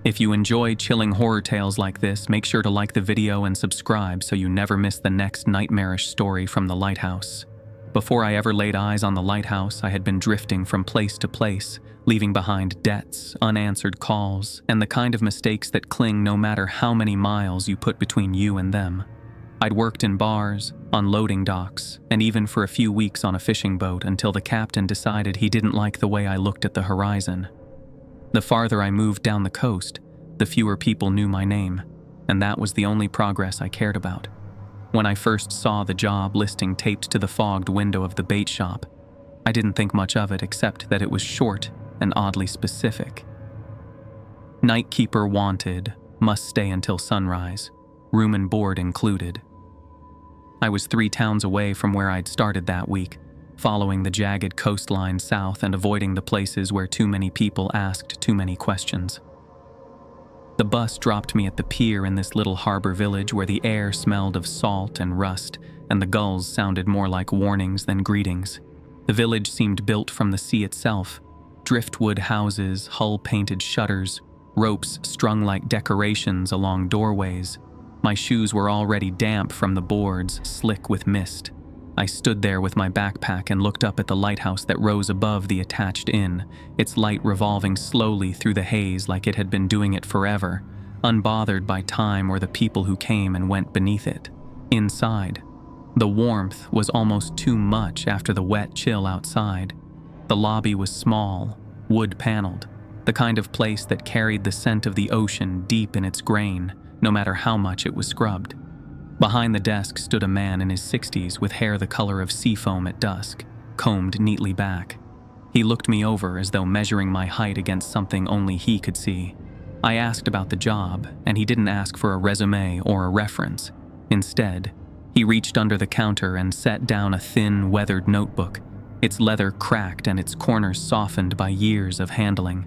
If you enjoy chilling horror tales like this, make sure to like the video and subscribe so you never miss the next nightmarish story from the Lighthouse. Before I ever laid eyes on the Lighthouse, I had been drifting from place to place, leaving behind debts, unanswered calls, and the kind of mistakes that cling no matter how many miles you put between you and them. I'd worked in bars, on loading docks, and even for a few weeks on a fishing boat until the captain decided he didn't like the way I looked at the horizon. The farther I moved down the coast, the fewer people knew my name, and that was the only progress I cared about. When I first saw the job listing taped to the fogged window of the bait shop, I didn't think much of it except that it was short and oddly specific. Night keeper wanted, must stay until sunrise, room and board included. I was 3 towns away from where I'd started that week, following the jagged coastline south and avoiding the places where too many people asked too many questions. The bus dropped me at the pier in this little harbor village where the air smelled of salt and rust, and the gulls sounded more like warnings than greetings. The village seemed built from the sea itself. Driftwood houses, hull-painted shutters, ropes strung like decorations along doorways. My shoes were already damp from the boards, slick with mist. I stood there with my backpack and looked up at the lighthouse that rose above the attached inn, its light revolving slowly through the haze like it had been doing it forever, unbothered by time or the people who came and went beneath it. Inside, the warmth was almost too much after the wet chill outside. The lobby was small, wood-paneled, the kind of place that carried the scent of the ocean deep in its grain, no matter how much it was scrubbed. Behind the desk stood a man in his 60s with hair the color of seafoam at dusk, combed neatly back. He looked me over as though measuring my height against something only he could see. I asked about the job, and he didn't ask for a resume or a reference. Instead, he reached under the counter and set down a thin, weathered notebook, its leather cracked and its corners softened by years of handling.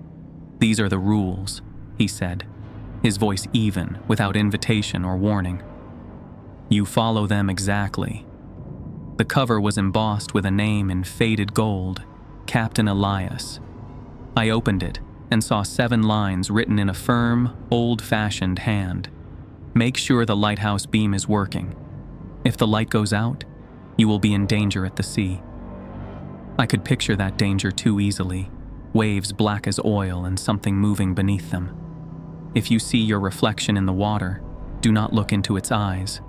"These are the rules," he said, his voice even, without invitation or warning. "You follow them exactly." The cover was embossed with a name in faded gold, Captain Elias. I opened it and saw 7 lines written in a firm, old-fashioned hand. "Make sure the lighthouse beam is working. If the light goes out, you will be in danger at the sea." I could picture that danger too easily, waves black as oil and something moving beneath them. If you see your reflection in the water, do not look into its eyes.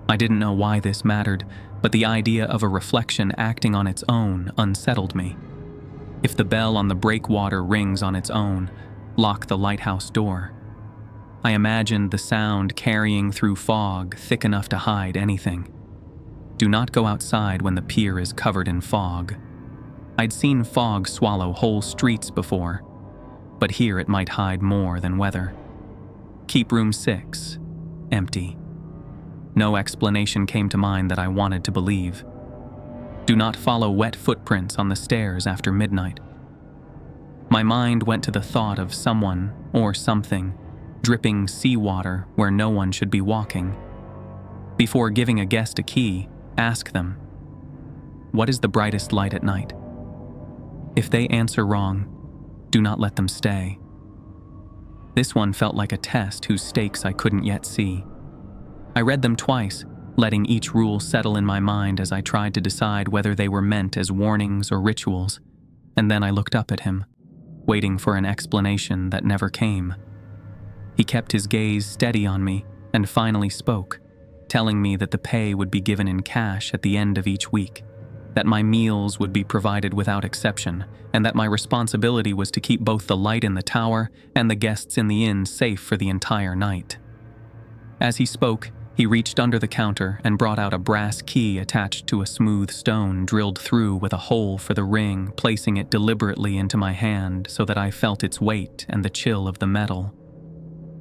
I didn't know why this mattered, but the idea of a reflection acting on its own unsettled me. If the bell on the breakwater rings on its own, lock the lighthouse door. I imagined the sound carrying through fog thick enough to hide anything. Do not go outside when the pier is covered in fog. I'd seen fog swallow whole streets before, but here it might hide more than weather. Keep room 6 empty. No explanation came to mind that I wanted to believe. Do not follow wet footprints on the stairs after midnight. My mind went to the thought of someone or something dripping seawater where no one should be walking. Before giving a guest a key, ask them, "What is the brightest light at night?" If they answer wrong, do not let them stay. This one felt like a test whose stakes I couldn't yet see. I read them twice, letting each rule settle in my mind as I tried to decide whether they were meant as warnings or rituals, and then I looked up at him, waiting for an explanation that never came. He kept his gaze steady on me and finally spoke, telling me that the pay would be given in cash at the end of each week, that my meals would be provided without exception, and that my responsibility was to keep both the light in the tower and the guests in the inn safe for the entire night. As he spoke, he reached under the counter and brought out a brass key attached to a smooth stone drilled through with a hole for the ring, placing it deliberately into my hand so that I felt its weight and the chill of the metal.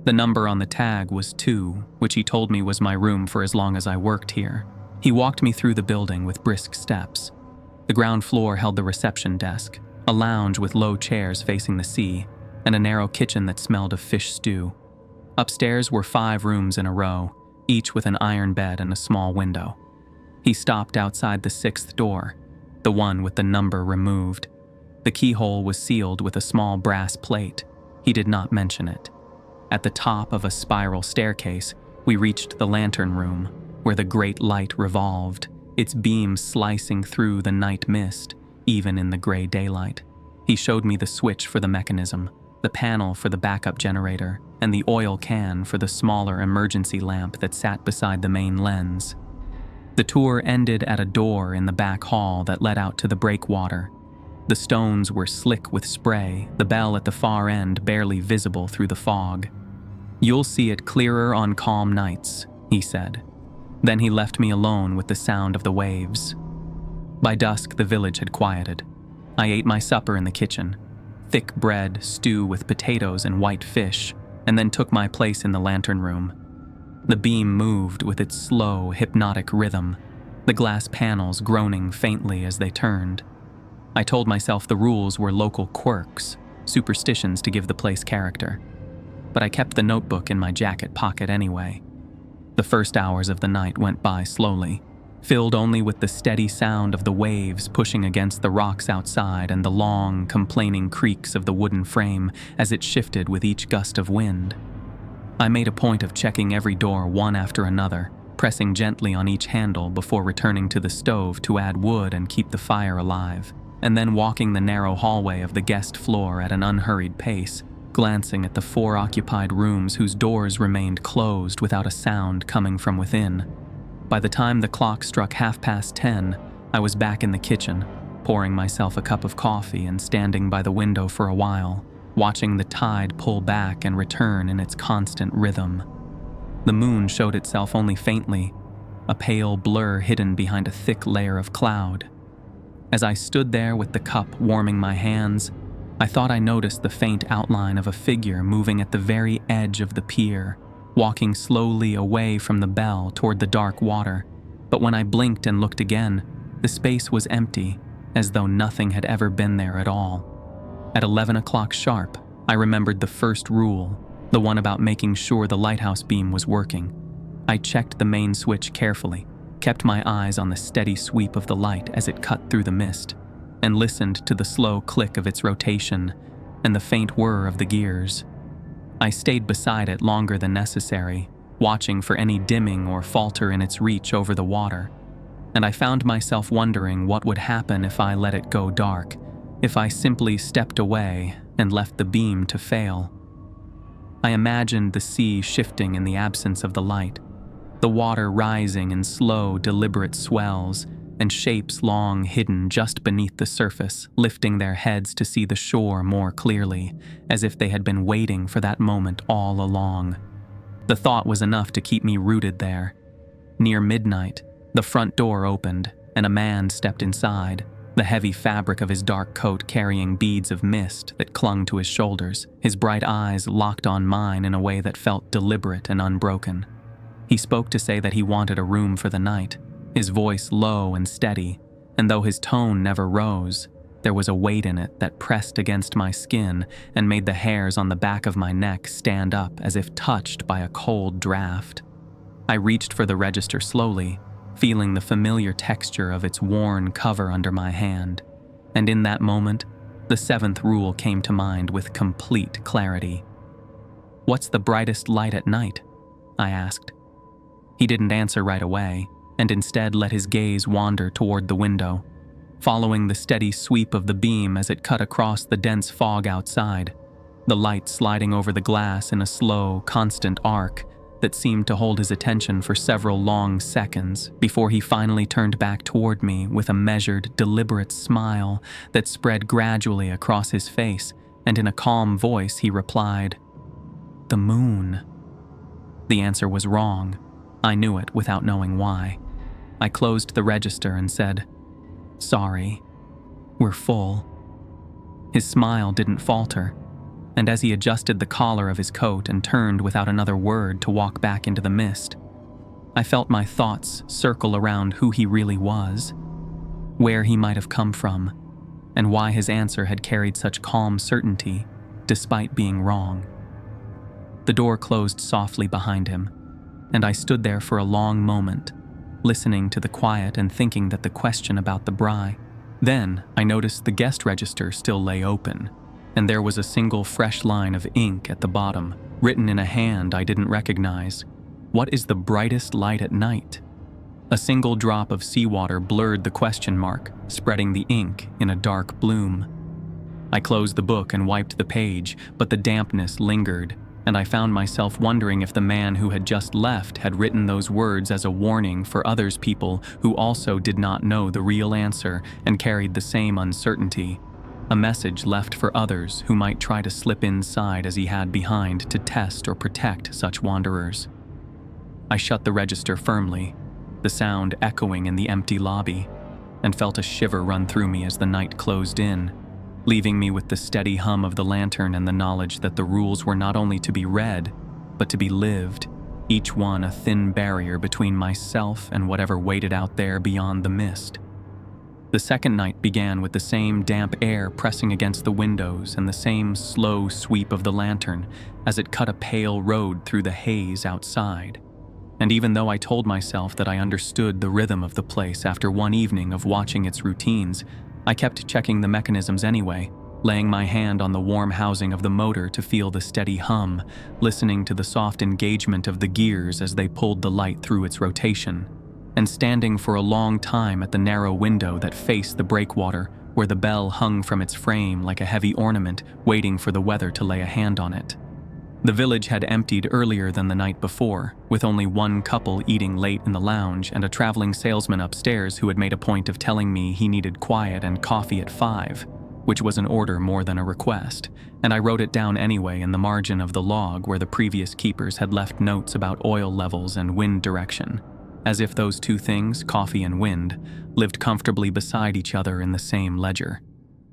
The number on the tag was 2, which he told me was my room for as long as I worked here. He walked me through the building with brisk steps. The ground floor held the reception desk, a lounge with low chairs facing the sea, and a narrow kitchen that smelled of fish stew. Upstairs were 5 rooms in a row, each with an iron bed and a small window. He stopped outside the 6th door, the one with the number removed. The keyhole was sealed with a small brass plate. He did not mention it. At the top of a spiral staircase, we reached the lantern room, where the great light revolved, its beams slicing through the night mist, even in the gray daylight. He showed me the switch for the mechanism, the panel for the backup generator, and the oil can for the smaller emergency lamp that sat beside the main lens. The tour ended at a door in the back hall that led out to the breakwater. The stones were slick with spray, the bell at the far end barely visible through the fog. "You'll see it clearer on calm nights," he said. Then he left me alone with the sound of the waves. By dusk, the village had quieted. I ate my supper in the kitchen, thick bread, stew with potatoes and white fish, and then took my place in the lantern room. The beam moved with its slow, hypnotic rhythm, the glass panels groaning faintly as they turned. I told myself the rules were local quirks, superstitions to give the place character. But I kept the notebook in my jacket pocket anyway. The first hours of the night went by slowly, filled only with the steady sound of the waves pushing against the rocks outside and the long, complaining creaks of the wooden frame as it shifted with each gust of wind. I made a point of checking every door one after another, pressing gently on each handle before returning to the stove to add wood and keep the fire alive, and then walking the narrow hallway of the guest floor at an unhurried pace, glancing at the 4 occupied rooms whose doors remained closed without a sound coming from within. By the time the clock struck 10:30, I was back in the kitchen, pouring myself a cup of coffee and standing by the window for a while, watching the tide pull back and return in its constant rhythm. The moon showed itself only faintly, a pale blur hidden behind a thick layer of cloud. As I stood there with the cup warming my hands, I thought I noticed the faint outline of a figure moving at the very edge of the pier, walking slowly away from the bell toward the dark water. But when I blinked and looked again, the space was empty, as though nothing had ever been there at all. At 11 o'clock sharp, I remembered the first rule, the one about making sure the lighthouse beam was working. I checked the main switch carefully, kept my eyes on the steady sweep of the light as it cut through the mist, and listened to the slow click of its rotation and the faint whir of the gears. I stayed beside it longer than necessary, watching for any dimming or falter in its reach over the water, and I found myself wondering what would happen if I let it go dark, if I simply stepped away and left the beam to fail. I imagined the sea shifting in the absence of the light, the water rising in slow, deliberate swells, and shapes long hidden just beneath the surface, lifting their heads to see the shore more clearly, as if they had been waiting for that moment all along. The thought was enough to keep me rooted there. Near midnight, the front door opened, and a man stepped inside, the heavy fabric of his dark coat carrying beads of mist that clung to his shoulders, his bright eyes locked on mine in a way that felt deliberate and unbroken. He spoke to say that he wanted a room for the night, his voice low and steady, and though his tone never rose, there was a weight in it that pressed against my skin and made the hairs on the back of my neck stand up as if touched by a cold draft. I reached for the register slowly, feeling the familiar texture of its worn cover under my hand, and in that moment, the 7th rule came to mind with complete clarity. "What's the brightest light at night?" I asked. He didn't answer right away, and instead let his gaze wander toward the window, following the steady sweep of the beam as it cut across the dense fog outside, the light sliding over the glass in a slow, constant arc that seemed to hold his attention for several long seconds before he finally turned back toward me with a measured, deliberate smile that spread gradually across his face, and in a calm voice he replied, "The moon." The answer was wrong. I knew it without knowing why. I closed the register and said, "Sorry, we're full." His smile didn't falter, and as he adjusted the collar of his coat and turned without another word to walk back into the mist, I felt my thoughts circle around who he really was, where he might have come from, and why his answer had carried such calm certainty despite being wrong. The door closed softly behind him, and I stood there for a long moment, listening to the quiet and thinking that the question about the braai. Then I noticed the guest register still lay open, and there was a single fresh line of ink at the bottom, written in a hand I didn't recognize. What is the brightest light at night? A single drop of seawater blurred the question mark, spreading the ink in a dark bloom. I closed the book and wiped the page, but the dampness lingered, and I found myself wondering if the man who had just left had written those words as a warning for others people who also did not know the real answer and carried the same uncertainty. A message left for others who might try to slip inside as he had behind to test or protect such wanderers. I shut the register firmly, the sound echoing in the empty lobby, and felt a shiver run through me as the night closed in, leaving me with the steady hum of the lantern and the knowledge that the rules were not only to be read, but to be lived, each one a thin barrier between myself and whatever waited out there beyond the mist. The second night began with the same damp air pressing against the windows and the same slow sweep of the lantern as it cut a pale road through the haze outside. And even though I told myself that I understood the rhythm of the place after one evening of watching its routines, I kept checking the mechanisms anyway, laying my hand on the warm housing of the motor to feel the steady hum, listening to the soft engagement of the gears as they pulled the light through its rotation, and standing for a long time at the narrow window that faced the breakwater, where the bell hung from its frame like a heavy ornament, waiting for the weather to lay a hand on it. The village had emptied earlier than the night before, with only one couple eating late in the lounge and a traveling salesman upstairs who had made a point of telling me he needed quiet and coffee at 5, which was an order more than a request, and I wrote it down anyway in the margin of the log where the previous keepers had left notes about oil levels and wind direction, as if those two things, coffee and wind, lived comfortably beside each other in the same ledger.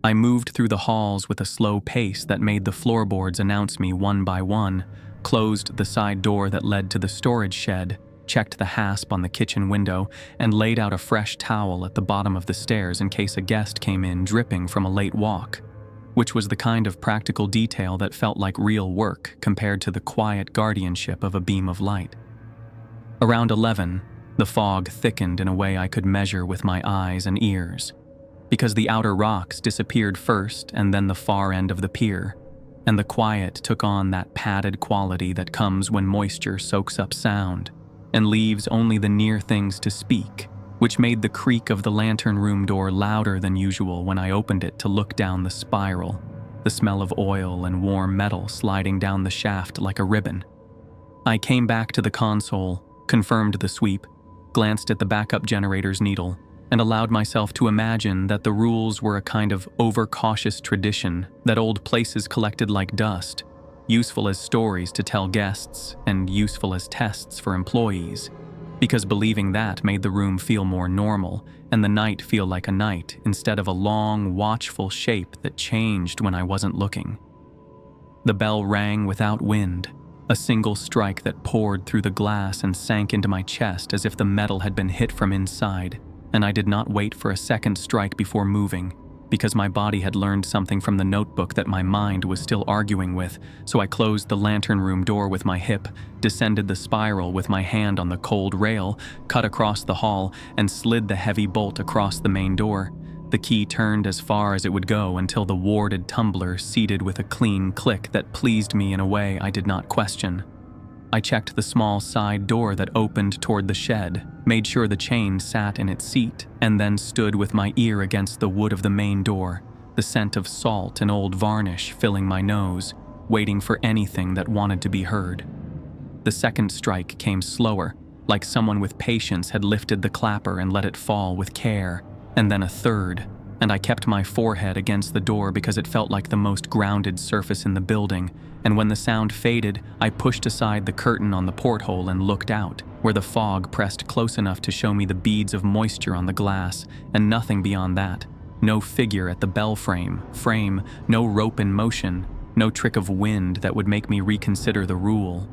I moved through the halls with a slow pace that made the floorboards announce me one by one, closed the side door that led to the storage shed, checked the hasp on the kitchen window, and laid out a fresh towel at the bottom of the stairs in case a guest came in dripping from a late walk, which was the kind of practical detail that felt like real work compared to the quiet guardianship of a beam of light. Around 11, the fog thickened in a way I could measure with my eyes and ears, because the outer rocks disappeared first and then the far end of the pier, and the quiet took on that padded quality that comes when moisture soaks up sound and leaves only the near things to speak, which made the creak of the lantern room door louder than usual when I opened it to look down the spiral, the smell of oil and warm metal sliding down the shaft like a ribbon. I came back to the console, confirmed the sweep, glanced at the backup generator's needle, and allowed myself to imagine that the rules were a kind of overcautious tradition that old places collected like dust, useful as stories to tell guests and useful as tests for employees, because believing that made the room feel more normal and the night feel like a night instead of a long, watchful shape that changed when I wasn't looking. The bell rang without wind, a single strike that poured through the glass and sank into my chest as if the metal had been hit from inside. And I did not wait for a second strike before moving, because my body had learned something from the notebook that my mind was still arguing with, so I closed the lantern room door with my hip, descended the spiral with my hand on the cold rail, cut across the hall, and slid the heavy bolt across the main door. The key turned as far as it would go until the warded tumbler seated with a clean click that pleased me in a way I did not question. I checked the small side door that opened toward the shed, made sure the chain sat in its seat, and then stood with my ear against the wood of the main door, the scent of salt and old varnish filling my nose, waiting for anything that wanted to be heard. The second strike came slower, like someone with patience had lifted the clapper and let it fall with care, and then a third, and I kept my forehead against the door because it felt like the most grounded surface in the building, and when the sound faded, I pushed aside the curtain on the porthole and looked out, where the fog pressed close enough to show me the beads of moisture on the glass, and nothing beyond that. No figure at the bell frame, no rope in motion, no trick of wind that would make me reconsider the rule.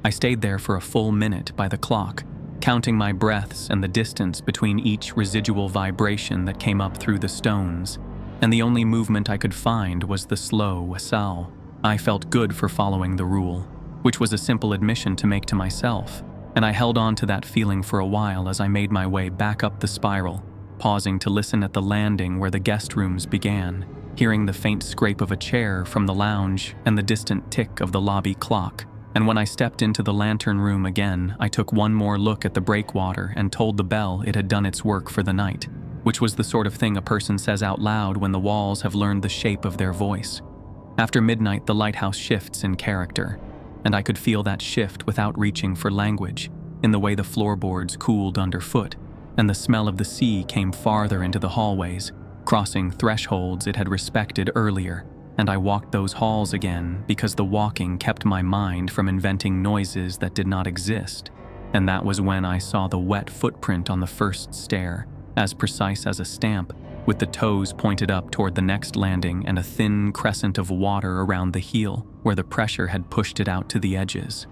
I stayed there for a full minute by the clock, counting my breaths and the distance between each residual vibration that came up through the stones, and the only movement I could find was the slow whistle. I felt good for following the rule, which was a simple admission to make to myself, and I held on to that feeling for a while as I made my way back up the spiral, pausing to listen at the landing where the guest rooms began, hearing the faint scrape of a chair from the lounge and the distant tick of the lobby clock. And when I stepped into the lantern room again, I took one more look at the breakwater and told the bell it had done its work for the night, which was the sort of thing a person says out loud when the walls have learned the shape of their voice. After midnight, the lighthouse shifts in character, and I could feel that shift without reaching for language, in the way the floorboards cooled underfoot, and the smell of the sea came farther into the hallways, crossing thresholds it had respected earlier, and I walked those halls again because the walking kept my mind from inventing noises that did not exist, and that was when I saw the wet footprint on the first stair, as precise as a stamp, with the toes pointed up toward the next landing and a thin crescent of water around the heel where the pressure had pushed it out to the edges.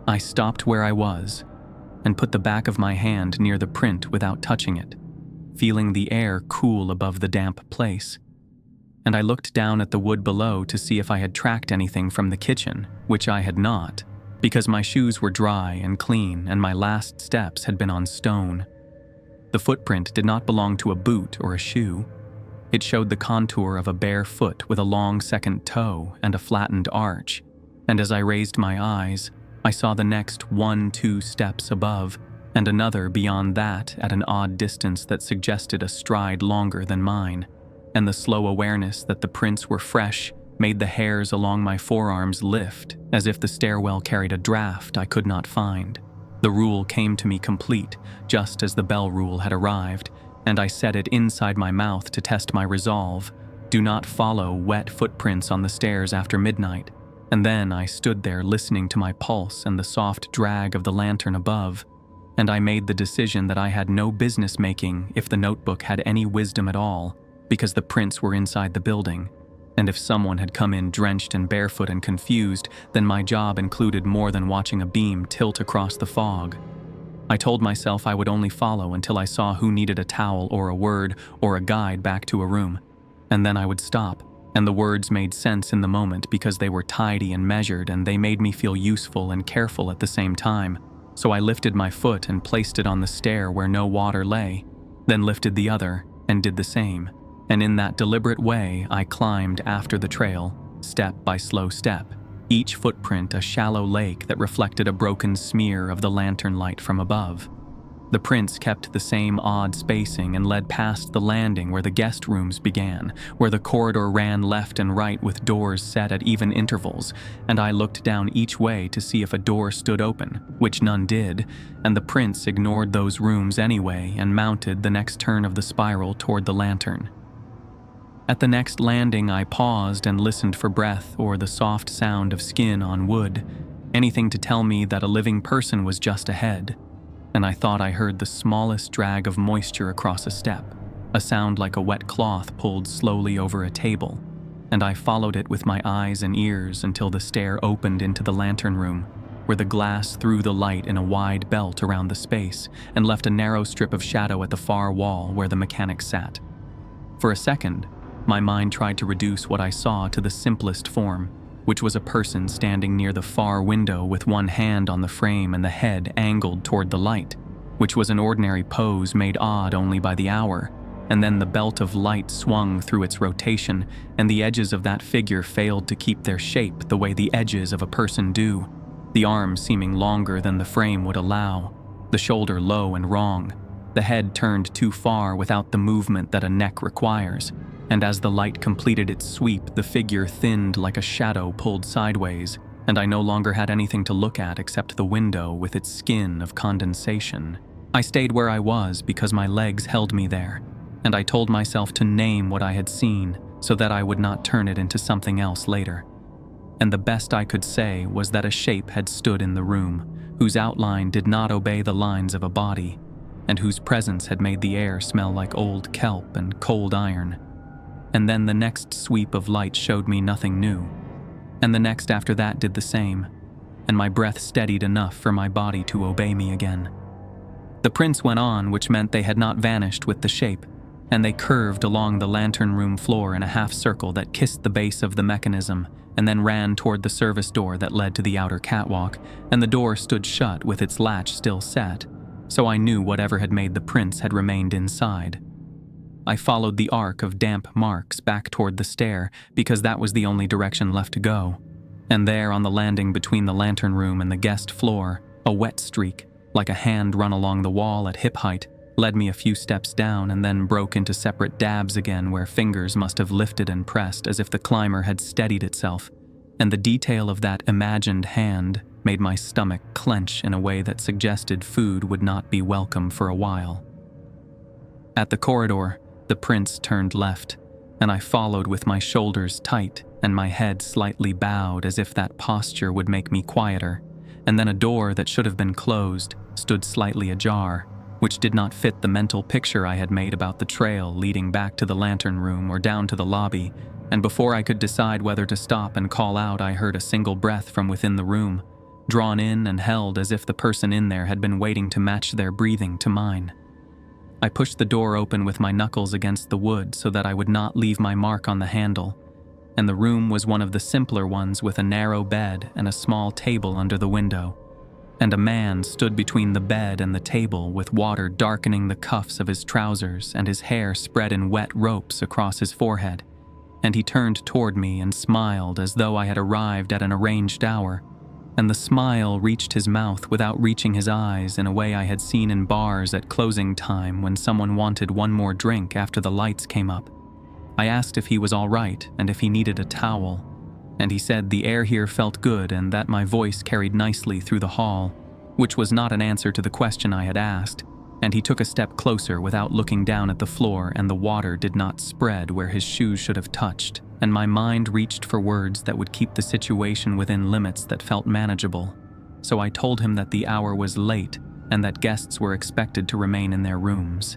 I stopped where I was and put the back of my hand near the print without touching it, feeling the air cool above the damp place. And I looked down at the wood below to see if I had tracked anything from the kitchen, which I had not, because my shoes were dry and clean and my last steps had been on stone. The footprint did not belong to a boot or a shoe. It showed the contour of a bare foot with a long second toe and a flattened arch, and as I raised my eyes, I saw the next 1-2 steps above, and another beyond that at an odd distance that suggested a stride longer than mine, and the slow awareness that the prints were fresh made the hairs along my forearms lift, as if the stairwell carried a draft I could not find. The rule came to me complete, just as the bell rule had arrived, and I said it inside my mouth to test my resolve. Do not follow wet footprints on the stairs after midnight. And then I stood there listening to my pulse and the soft drag of the lantern above, and I made the decision that I had no business making if the notebook had any wisdom at all, because the prints were inside the building, and if someone had come in drenched and barefoot and confused, then my job included more than watching a beam tilt across the fog. I told myself I would only follow until I saw who needed a towel or a word or a guide back to a room, and then I would stop, and the words made sense in the moment because they were tidy and measured, and they made me feel useful and careful at the same time. So I lifted my foot and placed it on the stair where no water lay, then lifted the other and did the same. And in that deliberate way, I climbed after the trail, step by slow step, each footprint a shallow lake that reflected a broken smear of the lantern light from above. The prints kept the same odd spacing and led past the landing where the guest rooms began, where the corridor ran left and right with doors set at even intervals, and I looked down each way to see if a door stood open, which none did, and the prints ignored those rooms anyway and mounted the next turn of the spiral toward the lantern. At the next landing, I paused and listened for breath or the soft sound of skin on wood, anything to tell me that a living person was just ahead. And I thought I heard the smallest drag of moisture across a step, a sound like a wet cloth pulled slowly over a table, and I followed it with my eyes and ears until the stair opened into the lantern room, where the glass threw the light in a wide belt around the space and left a narrow strip of shadow at the far wall where the mechanic sat. For a second, my mind tried to reduce what I saw to the simplest form, which was a person standing near the far window with one hand on the frame and the head angled toward the light, which was an ordinary pose made odd only by the hour, and then the belt of light swung through its rotation, and the edges of that figure failed to keep their shape the way the edges of a person do, the arm seeming longer than the frame would allow, the shoulder low and wrong, the head turned too far without the movement that a neck requires, and as the light completed its sweep, the figure thinned like a shadow pulled sideways, and I no longer had anything to look at except the window with its skin of condensation. I stayed where I was because my legs held me there, and I told myself to name what I had seen so that I would not turn it into something else later. And the best I could say was that a shape had stood in the room, whose outline did not obey the lines of a body, and whose presence had made the air smell like old kelp and cold iron. And then the next sweep of light showed me nothing new, and the next after that did the same, and my breath steadied enough for my body to obey me again. The prints went on, which meant they had not vanished with the shape, and they curved along the lantern room floor in a half circle that kissed the base of the mechanism, and then ran toward the service door that led to the outer catwalk, and the door stood shut with its latch still set, so I knew whatever had made the prints had remained inside. I followed the arc of damp marks back toward the stair because that was the only direction left to go. And there on the landing between the lantern room and the guest floor, a wet streak, like a hand run along the wall at hip height, led me a few steps down and then broke into separate dabs again where fingers must have lifted and pressed as if the climber had steadied itself, and the detail of that imagined hand made my stomach clench in a way that suggested food would not be welcome for a while. At the corridor, the prince turned left, and I followed with my shoulders tight and my head slightly bowed as if that posture would make me quieter, and then a door that should have been closed stood slightly ajar, which did not fit the mental picture I had made about the trail leading back to the lantern room or down to the lobby, and before I could decide whether to stop and call out, I heard a single breath from within the room, drawn in and held as if the person in there had been waiting to match their breathing to mine. I pushed the door open with my knuckles against the wood so that I would not leave my mark on the handle, and the room was one of the simpler ones with a narrow bed and a small table under the window. And a man stood between the bed and the table with water darkening the cuffs of his trousers and his hair spread in wet ropes across his forehead. And he turned toward me and smiled as though I had arrived at an arranged hour, and the smile reached his mouth without reaching his eyes in a way I had seen in bars at closing time when someone wanted one more drink after the lights came up. I asked if he was all right and if he needed a towel, and he said the air here felt good and that my voice carried nicely through the hall, which was not an answer to the question I had asked, and he took a step closer without looking down at the floor, and the water did not spread where his shoes should have touched, and my mind reached for words that would keep the situation within limits that felt manageable. So I told him that the hour was late and that guests were expected to remain in their rooms.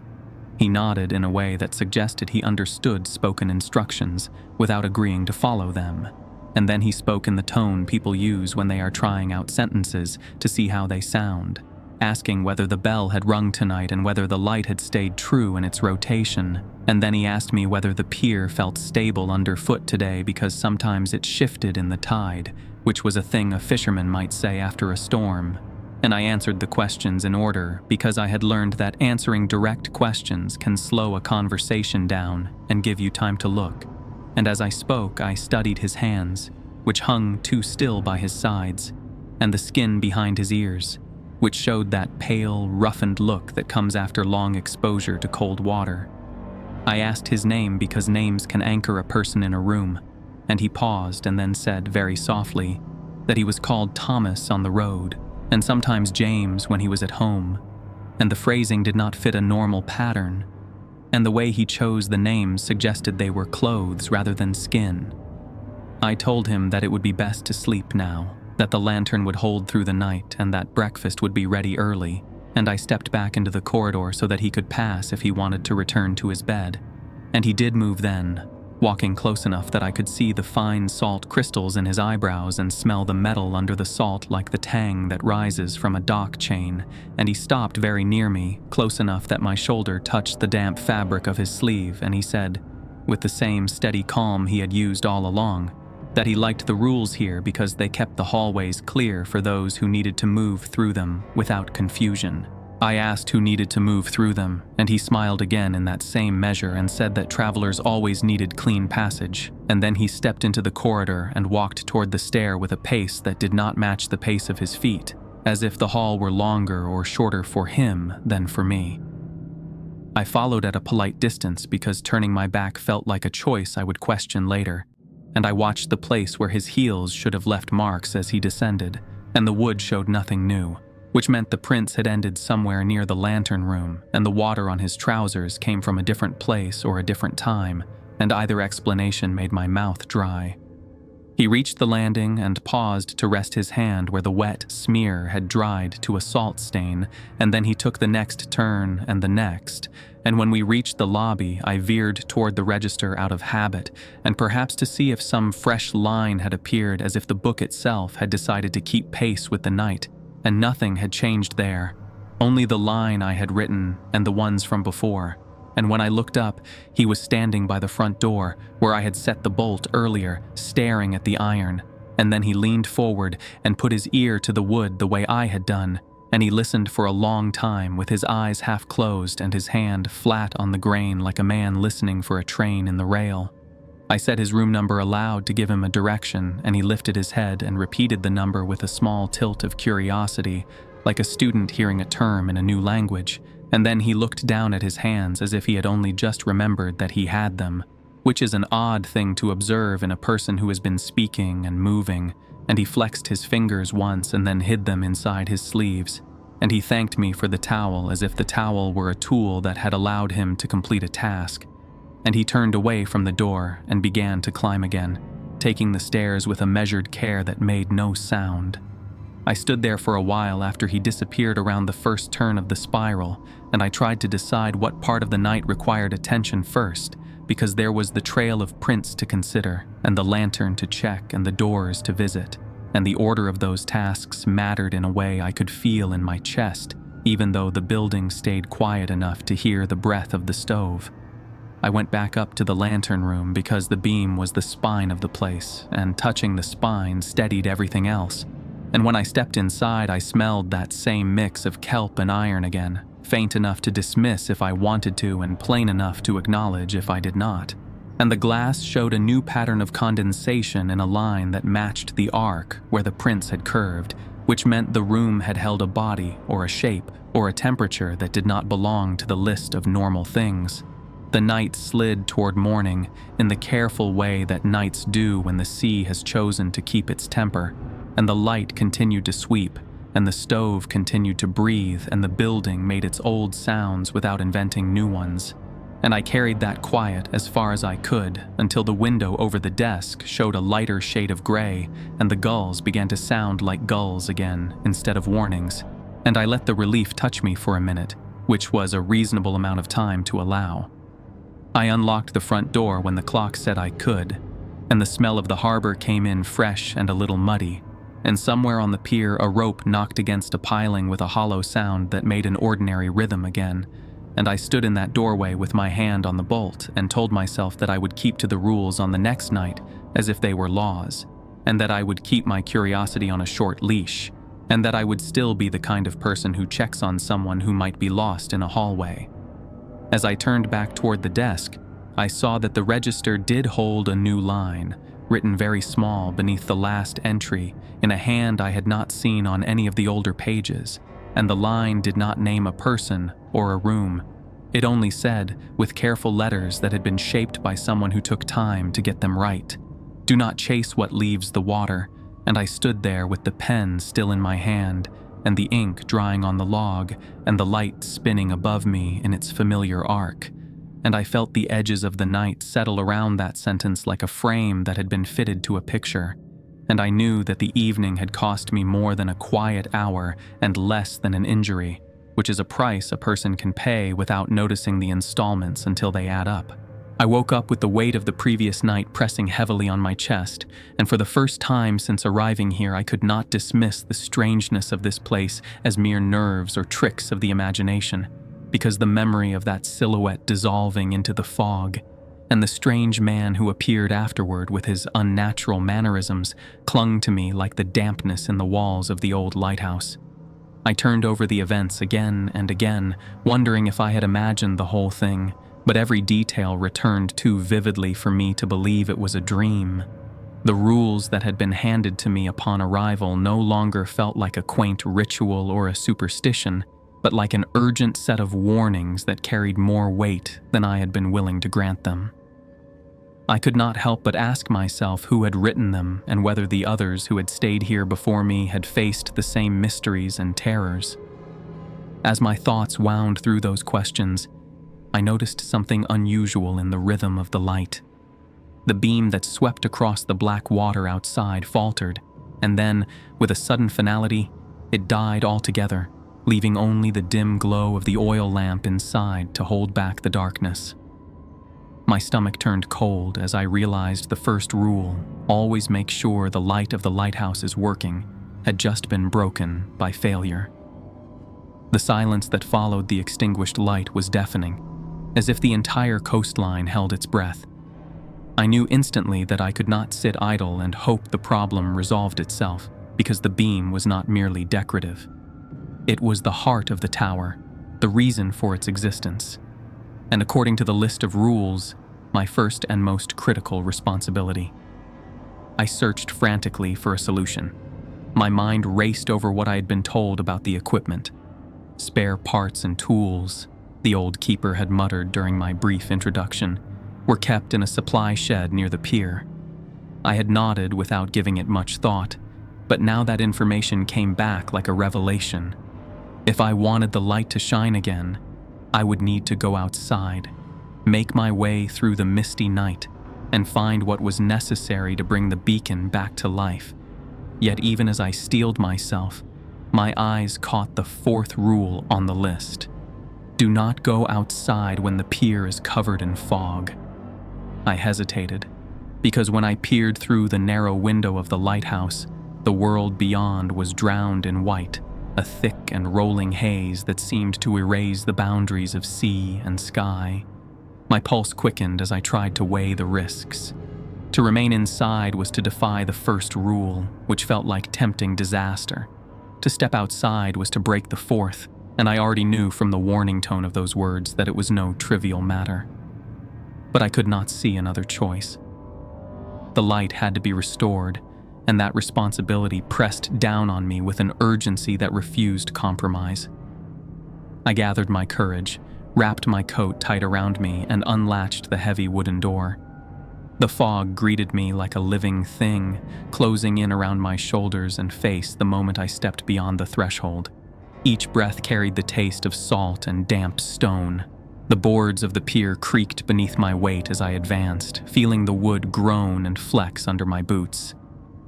He nodded in a way that suggested he understood spoken instructions without agreeing to follow them. And then he spoke in the tone people use when they are trying out sentences to see how they sound, asking whether the bell had rung tonight and whether the light had stayed true in its rotation. And then he asked me whether the pier felt stable underfoot today because sometimes it shifted in the tide, which was a thing a fisherman might say after a storm. And I answered the questions in order because I had learned that answering direct questions can slow a conversation down and give you time to look. And as I spoke, I studied his hands, which hung too still by his sides, and the skin behind his ears, which showed that pale, roughened look that comes after long exposure to cold water. I asked his name because names can anchor a person in a room, and he paused and then said very softly that he was called Thomas on the road, and sometimes James when he was at home, and the phrasing did not fit a normal pattern, and the way he chose the names suggested they were clothes rather than skin. I told him that it would be best to sleep now, that the lantern would hold through the night and that breakfast would be ready early, and I stepped back into the corridor so that he could pass if he wanted to return to his bed. And he did move then, walking close enough that I could see the fine salt crystals in his eyebrows and smell the metal under the salt like the tang that rises from a dock chain, and he stopped very near me, close enough that my shoulder touched the damp fabric of his sleeve, and he said, with the same steady calm he had used all along, that he liked the rules here because they kept the hallways clear for those who needed to move through them without confusion. I asked who needed to move through them, and he smiled again in that same measure and said that travelers always needed clean passage, and then he stepped into the corridor and walked toward the stair with a pace that did not match the pace of his feet, as if the hall were longer or shorter for him than for me. I followed at a polite distance because turning my back felt like a choice I would question later, and I watched the place where his heels should have left marks as he descended, and the wood showed nothing new, which meant the prince had ended somewhere near the lantern room, and the water on his trousers came from a different place or a different time, and either explanation made my mouth dry. He reached the landing and paused to rest his hand where the wet smear had dried to a salt stain, and then he took the next turn and the next, and when we reached the lobby, I veered toward the register out of habit, and perhaps to see if some fresh line had appeared as if the book itself had decided to keep pace with the night, and nothing had changed there, only the line I had written and the ones from before. And when I looked up, he was standing by the front door, where I had set the bolt earlier, staring at the iron, and then he leaned forward and put his ear to the wood the way I had done, and he listened for a long time with his eyes half closed and his hand flat on the grain like a man listening for a train in the rail. I said his room number aloud to give him a direction, and he lifted his head and repeated the number with a small tilt of curiosity, like a student hearing a term in a new language, and then he looked down at his hands as if he had only just remembered that he had them, which is an odd thing to observe in a person who has been speaking and moving, and he flexed his fingers once and then hid them inside his sleeves, and he thanked me for the towel as if the towel were a tool that had allowed him to complete a task. And he turned away from the door and began to climb again, taking the stairs with a measured care that made no sound. I stood there for a while after he disappeared around the first turn of the spiral, and I tried to decide what part of the night required attention first, because there was the trail of prints to consider, and the lantern to check, and the doors to visit, and the order of those tasks mattered in a way I could feel in my chest, even though the building stayed quiet enough to hear the breath of the stove. I went back up to the lantern room because the beam was the spine of the place, and touching the spine steadied everything else. And when I stepped inside, I smelled that same mix of kelp and iron again, faint enough to dismiss if I wanted to and plain enough to acknowledge if I did not. And the glass showed a new pattern of condensation in a line that matched the arc where the prints had curved, which meant the room had held a body or a shape or a temperature that did not belong to the list of normal things. The night slid toward morning in the careful way that nights do when the sea has chosen to keep its temper, and the light continued to sweep, and the stove continued to breathe, and the building made its old sounds without inventing new ones. And I carried that quiet as far as I could until the window over the desk showed a lighter shade of gray, and the gulls began to sound like gulls again instead of warnings, and I let the relief touch me for a minute, which was a reasonable amount of time to allow. I unlocked the front door when the clock said I could, and the smell of the harbor came in fresh and a little muddy, and somewhere on the pier a rope knocked against a piling with a hollow sound that made an ordinary rhythm again, and I stood in that doorway with my hand on the bolt and told myself that I would keep to the rules on the next night as if they were laws, and that I would keep my curiosity on a short leash, and that I would still be the kind of person who checks on someone who might be lost in a hallway. As I turned back toward the desk, I saw that the register did hold a new line, written very small beneath the last entry in a hand I had not seen on any of the older pages, and the line did not name a person or a room. It only said, with careful letters that had been shaped by someone who took time to get them right, "Do not chase what leaves the water," and I stood there with the pen still in my hand, and the ink drying on the log, and the light spinning above me in its familiar arc, and I felt the edges of the night settle around that sentence like a frame that had been fitted to a picture, and I knew that the evening had cost me more than a quiet hour and less than an injury, which is a price a person can pay without noticing the installments until they add up. I woke up with the weight of the previous night pressing heavily on my chest, and for the first time since arriving here I could not dismiss the strangeness of this place as mere nerves or tricks of the imagination, because the memory of that silhouette dissolving into the fog, and the strange man who appeared afterward with his unnatural mannerisms clung to me like the dampness in the walls of the old lighthouse. I turned over the events again and again, wondering if I had imagined the whole thing, but every detail returned too vividly for me to believe it was a dream. The rules that had been handed to me upon arrival no longer felt like a quaint ritual or a superstition, but like an urgent set of warnings that carried more weight than I had been willing to grant them. I could not help but ask myself who had written them and whether the others who had stayed here before me had faced the same mysteries and terrors. As my thoughts wound through those questions, I noticed something unusual in the rhythm of the light. The beam that swept across the black water outside faltered, and then, with a sudden finality, it died altogether, leaving only the dim glow of the oil lamp inside to hold back the darkness. My stomach turned cold as I realized the first rule, always make sure the light of the lighthouse is working, had just been broken by failure. The silence that followed the extinguished light was deafening, as if the entire coastline held its breath. I knew instantly that I could not sit idle and hope the problem resolved itself, because the beam was not merely decorative. It was the heart of the tower, the reason for its existence, and according to the list of rules, my first and most critical responsibility. I searched frantically for a solution. My mind raced over what I had been told about the equipment. Spare parts and tools, the old keeper had muttered during my brief introduction, were kept in a supply shed near the pier. I had nodded without giving it much thought, but now that information came back like a revelation. If I wanted the light to shine again, I would need to go outside, make my way through the misty night, and find what was necessary to bring the beacon back to life. Yet even as I steeled myself, my eyes caught the fourth rule on the list. Do not go outside when the pier is covered in fog. I hesitated, because when I peered through the narrow window of the lighthouse, the world beyond was drowned in white, a thick and rolling haze that seemed to erase the boundaries of sea and sky. My pulse quickened as I tried to weigh the risks. To remain inside was to defy the first rule, which felt like tempting disaster. To step outside was to break the fourth, and I already knew from the warning tone of those words that it was no trivial matter. But I could not see another choice. The light had to be restored, and that responsibility pressed down on me with an urgency that refused compromise. I gathered my courage, wrapped my coat tight around me, and unlatched the heavy wooden door. The fog greeted me like a living thing, closing in around my shoulders and face the moment I stepped beyond the threshold. Each breath carried the taste of salt and damp stone. The boards of the pier creaked beneath my weight as I advanced, feeling the wood groan and flex under my boots.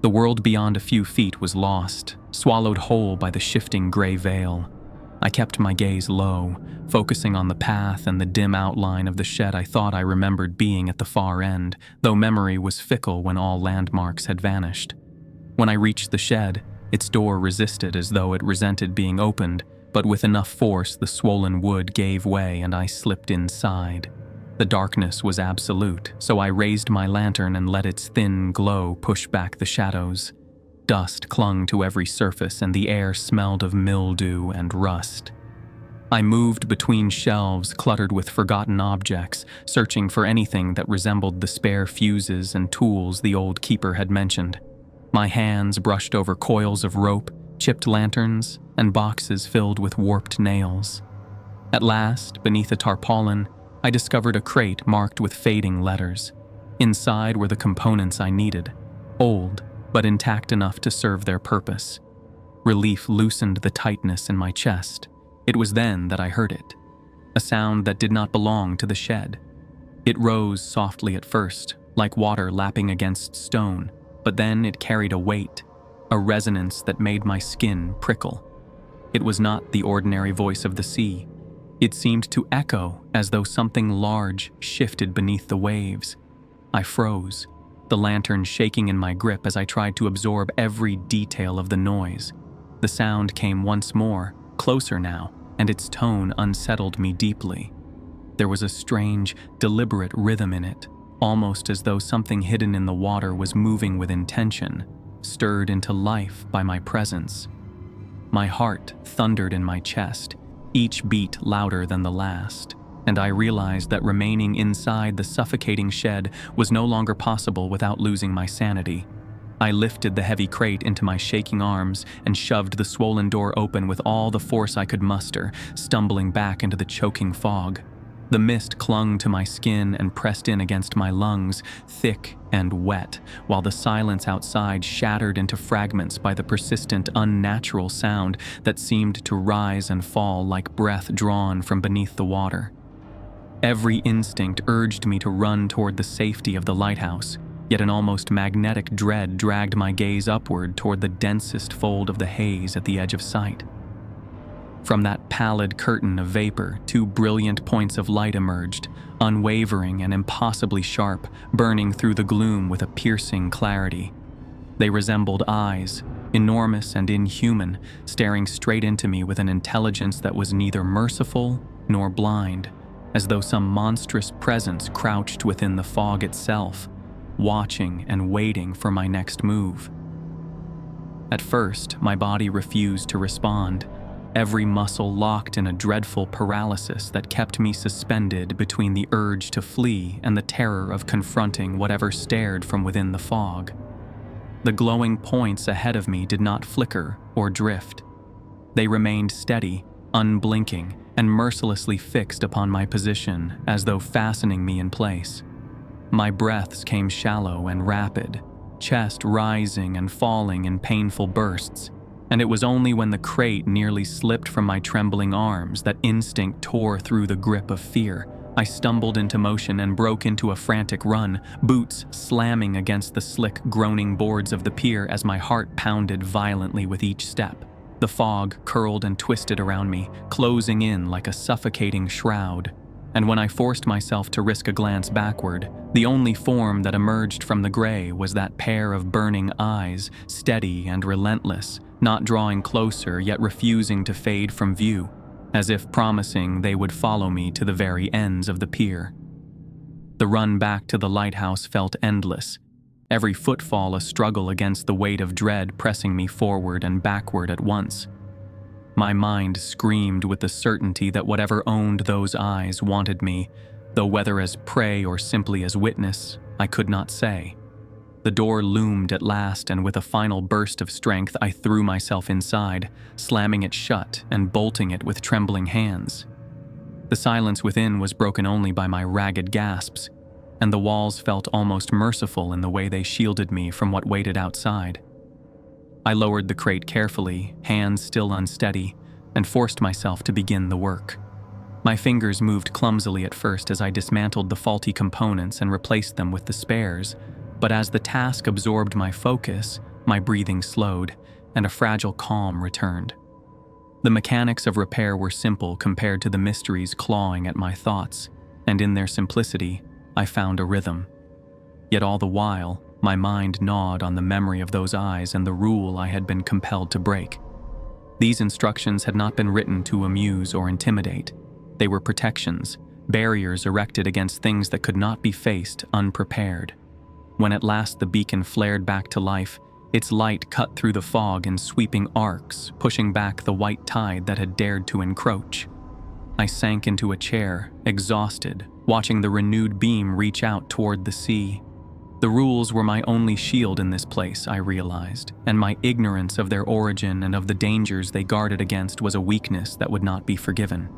The world beyond a few feet was lost, swallowed whole by the shifting gray veil. I kept my gaze low, focusing on the path and the dim outline of the shed I thought I remembered being at the far end, though memory was fickle when all landmarks had vanished. When I reached the shed, its door resisted as though it resented being opened, but with enough force the swollen wood gave way and I slipped inside. The darkness was absolute, so I raised my lantern and let its thin glow push back the shadows. Dust clung to every surface and the air smelled of mildew and rust. I moved between shelves cluttered with forgotten objects, searching for anything that resembled the spare fuses and tools the old keeper had mentioned. My hands brushed over coils of rope, chipped lanterns, and boxes filled with warped nails. At last, beneath a tarpaulin, I discovered a crate marked with fading letters. Inside were the components I needed, old, but intact enough to serve their purpose. Relief loosened the tightness in my chest. It was then that I heard it, a sound that did not belong to the shed. It rose softly at first, like water lapping against stone, but then it carried a weight, a resonance that made my skin prickle. It was not the ordinary voice of the sea. It seemed to echo as though something large shifted beneath the waves. I froze, the lantern shaking in my grip as I tried to absorb every detail of the noise. The sound came once more, closer now, and its tone unsettled me deeply. There was a strange, deliberate rhythm in it, almost as though something hidden in the water was moving with intention, stirred into life by my presence. My heart thundered in my chest, each beat louder than the last, and I realized that remaining inside the suffocating shed was no longer possible without losing my sanity. I lifted the heavy crate into my shaking arms and shoved the swollen door open with all the force I could muster, stumbling back into the choking fog. The mist clung to my skin and pressed in against my lungs, thick and wet, while the silence outside shattered into fragments by the persistent, unnatural sound that seemed to rise and fall like breath drawn from beneath the water. Every instinct urged me to run toward the safety of the lighthouse, yet an almost magnetic dread dragged my gaze upward toward the densest fold of the haze at the edge of sight. From that pallid curtain of vapor, two brilliant points of light emerged, unwavering and impossibly sharp, burning through the gloom with a piercing clarity. They resembled eyes, enormous and inhuman, staring straight into me with an intelligence that was neither merciful nor blind, as though some monstrous presence crouched within the fog itself, watching and waiting for my next move. At first, my body refused to respond. every muscle locked in a dreadful paralysis that kept me suspended between the urge to flee and the terror of confronting whatever stared from within the fog. The glowing points ahead of me did not flicker or drift. They remained steady, unblinking, and mercilessly fixed upon my position as though fastening me in place. My breaths came shallow and rapid, chest rising and falling in painful bursts, and it was only when the crate nearly slipped from my trembling arms that instinct tore through the grip of fear. I stumbled into motion and broke into a frantic run, boots slamming against the slick, groaning boards of the pier as my heart pounded violently with each step. The fog curled and twisted around me, closing in like a suffocating shroud. And when I forced myself to risk a glance backward, the only form that emerged from the gray was that pair of burning eyes, steady and relentless, not drawing closer yet refusing to fade from view, as if promising they would follow me to the very ends of the pier. The run back to the lighthouse felt endless, every footfall a struggle against the weight of dread pressing me forward and backward at once. My mind screamed with the certainty that whatever owned those eyes wanted me, though whether as prey or simply as witness, I could not say. The door loomed at last, and with a final burst of strength, I threw myself inside, slamming it shut and bolting it with trembling hands. The silence within was broken only by my ragged gasps, and the walls felt almost merciful in the way they shielded me from what waited outside. I lowered the crate carefully, hands still unsteady, and forced myself to begin the work. My fingers moved clumsily at first as I dismantled the faulty components and replaced them with the spares, but as the task absorbed my focus, my breathing slowed, and a fragile calm returned. The mechanics of repair were simple compared to the mysteries clawing at my thoughts, and in their simplicity, I found a rhythm. Yet all the while, my mind gnawed on the memory of those eyes and the rule I had been compelled to break. These instructions had not been written to amuse or intimidate. They were protections, barriers erected against things that could not be faced unprepared. When at last the beacon flared back to life, its light cut through the fog in sweeping arcs, pushing back the white tide that had dared to encroach. I sank into a chair, exhausted, watching the renewed beam reach out toward the sea. The rules were my only shield in this place, I realized, and my ignorance of their origin and of the dangers they guarded against was a weakness that would not be forgiven.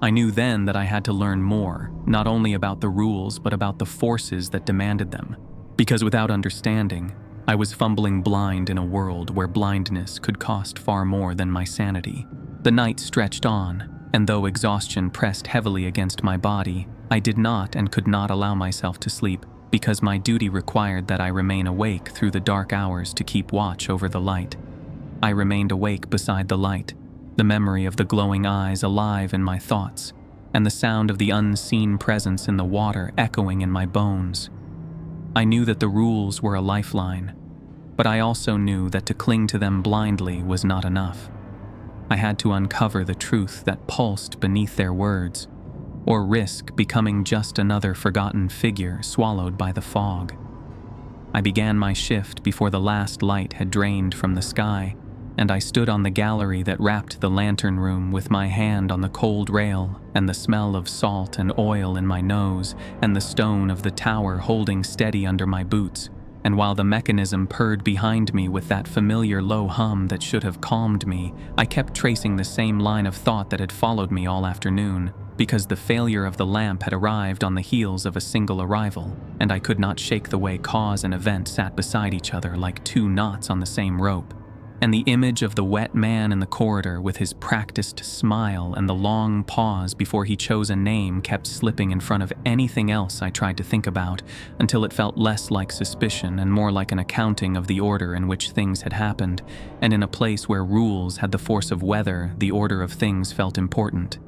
I knew then that I had to learn more, not only about the rules but about the forces that demanded them. Because without understanding, I was fumbling blind in a world where blindness could cost far more than my sanity. The night stretched on, and though exhaustion pressed heavily against my body, I did not and could not allow myself to sleep because my duty required that I remain awake through the dark hours to keep watch over the light. I remained awake beside the light, the memory of the glowing eyes alive in my thoughts, and the sound of the unseen presence in the water echoing in my bones. I knew that the rules were a lifeline, but I also knew that to cling to them blindly was not enough. I had to uncover the truth that pulsed beneath their words, or risk becoming just another forgotten figure swallowed by the fog. I began my shift before the last light had drained from the sky, and I stood on the gallery that wrapped the lantern room with my hand on the cold rail and the smell of salt and oil in my nose and the stone of the tower holding steady under my boots, and while the mechanism purred behind me with that familiar low hum that should have calmed me, I kept tracing the same line of thought that had followed me all afternoon, because the failure of the lamp had arrived on the heels of a single arrival, and I could not shake the way cause and event sat beside each other like two knots on the same rope. And the image of the wet man in the corridor with his practiced smile and the long pause before he chose a name kept slipping in front of anything else I tried to think about, until it felt less like suspicion and more like an accounting of the order in which things had happened, and in a place where rules had the force of weather, the order of things felt important.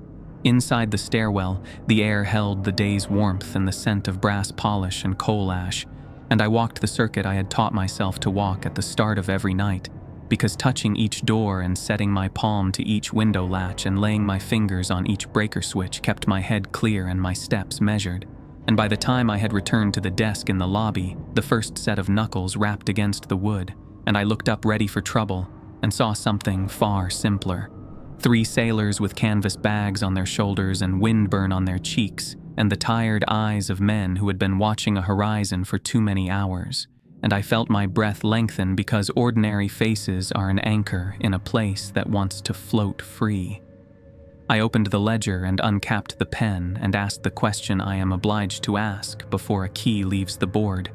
Inside the stairwell, the air held the day's warmth and the scent of brass polish and coal ash, and I walked the circuit I had taught myself to walk at the start of every night, because touching each door and setting my palm to each window latch and laying my fingers on each breaker switch kept my head clear and my steps measured. And by the time I had returned to the desk in the lobby, the first set of knuckles rapped against the wood, and I looked up ready for trouble and saw something far simpler. 3 sailors with canvas bags on their shoulders and windburn on their cheeks, and the tired eyes of men who had been watching a horizon for too many hours. And I felt my breath lengthen because ordinary faces are an anchor in a place that wants to float free. I opened the ledger and uncapped the pen and asked the question I am obliged to ask before a key leaves the board.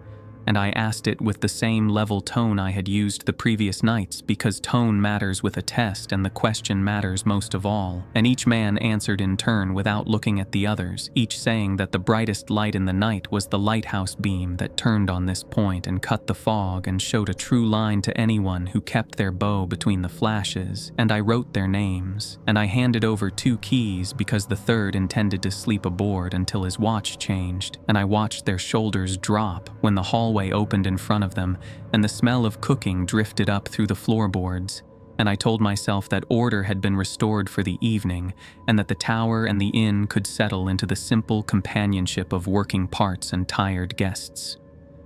And I asked it with the same level tone I had used the previous nights, because tone matters with a test and the question matters most of all. And each man answered in turn without looking at the others, each saying that the brightest light in the night was the lighthouse beam that turned on this point and cut the fog and showed a true line to anyone who kept their bow between the flashes. And I wrote their names, and I handed over 2 keys because the third intended to sleep aboard until his watch changed, and I watched their shoulders drop when the hallway opened in front of them, and the smell of cooking drifted up through the floorboards, and I told myself that order had been restored for the evening, and that the tower and the inn could settle into the simple companionship of working parts and tired guests.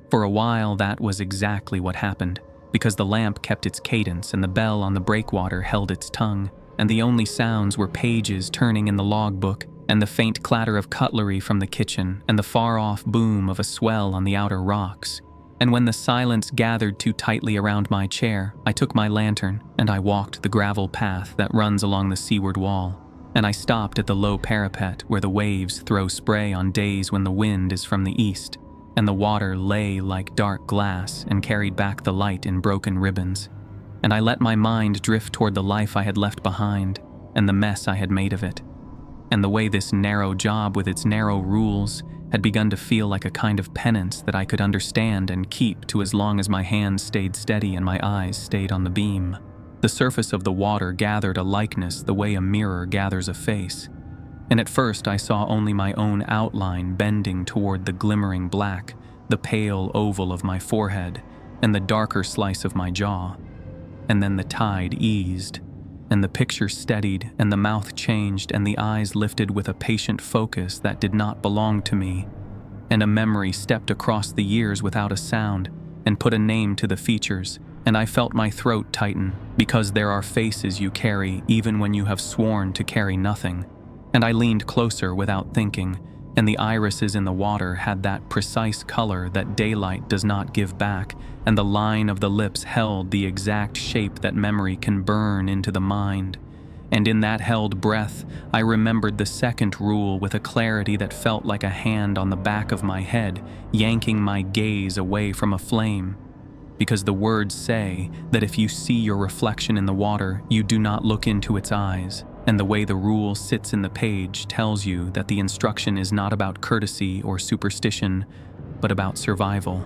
For a while, that was exactly what happened, because the lamp kept its cadence and the bell on the breakwater held its tongue, and the only sounds were pages turning in the logbook, and the faint clatter of cutlery from the kitchen, and the far-off boom of a swell on the outer rocks. And when the silence gathered too tightly around my chair, I took my lantern, and I walked the gravel path that runs along the seaward wall. And I stopped at the low parapet where the waves throw spray on days when the wind is from the east, and the water lay like dark glass and carried back the light in broken ribbons. And I let my mind drift toward the life I had left behind, and the mess I had made of it. And the way this narrow job with its narrow rules had begun to feel like a kind of penance that I could understand and keep to as long as my hands stayed steady and my eyes stayed on the beam. The surface of the water gathered a likeness the way a mirror gathers a face, and at first I saw only my own outline bending toward the glimmering black, the pale oval of my forehead, and the darker slice of my jaw. And then the tide eased, and the picture steadied, and the mouth changed, and the eyes lifted with a patient focus that did not belong to me, and a memory stepped across the years without a sound, and put a name to the features, and I felt my throat tighten, because there are faces you carry even when you have sworn to carry nothing. And I leaned closer without thinking, and the irises in the water had that precise color that daylight does not give back, and the line of the lips held the exact shape that memory can burn into the mind. And in that held breath, I remembered the second rule with a clarity that felt like a hand on the back of my head, yanking my gaze away from a flame. Because the words say that if you see your reflection in the water, you do not look into its eyes. And the way the rule sits in the page tells you that the instruction is not about courtesy or superstition, but about survival.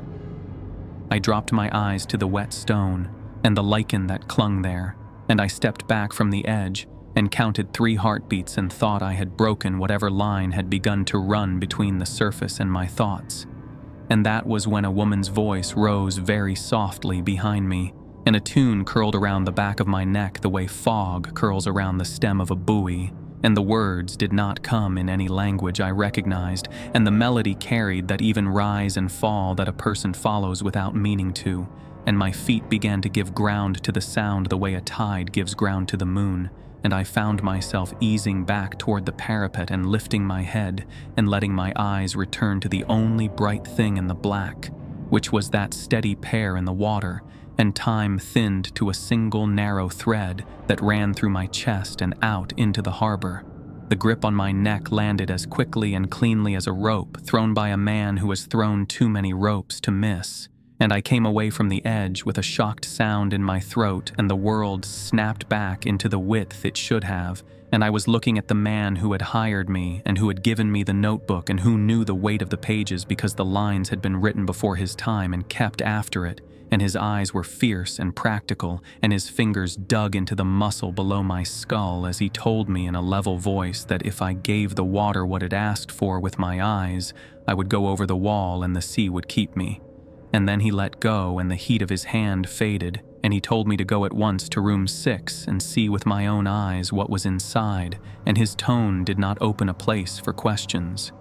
I dropped my eyes to the wet stone and the lichen that clung there, and I stepped back from the edge and counted 3 heartbeats and thought I had broken whatever line had begun to run between the surface and my thoughts. And that was when a woman's voice rose very softly behind me, and a tune curled around the back of my neck the way fog curls around the stem of a buoy, and the words did not come in any language I recognized, and the melody carried that even rise and fall that a person follows without meaning to, and my feet began to give ground to the sound the way a tide gives ground to the moon, and I found myself easing back toward the parapet and lifting my head and letting my eyes return to the only bright thing in the black, which was that steady pair in the water, and time thinned to a single narrow thread that ran through my chest and out into the harbor. The grip on my neck landed as quickly and cleanly as a rope thrown by a man who has thrown too many ropes to miss, and I came away from the edge with a shocked sound in my throat, and the world snapped back into the width it should have, and I was looking at the man who had hired me and who had given me the notebook and who knew the weight of the pages because the lines had been written before his time and kept after it, and his eyes were fierce and practical, and his fingers dug into the muscle below my skull as he told me in a level voice that if I gave the water what it asked for with my eyes, I would go over the wall and the sea would keep me. And then he let go and the heat of his hand faded, and he told me to go at once to room 6 and see with my own eyes what was inside, and his tone did not open a place for questions.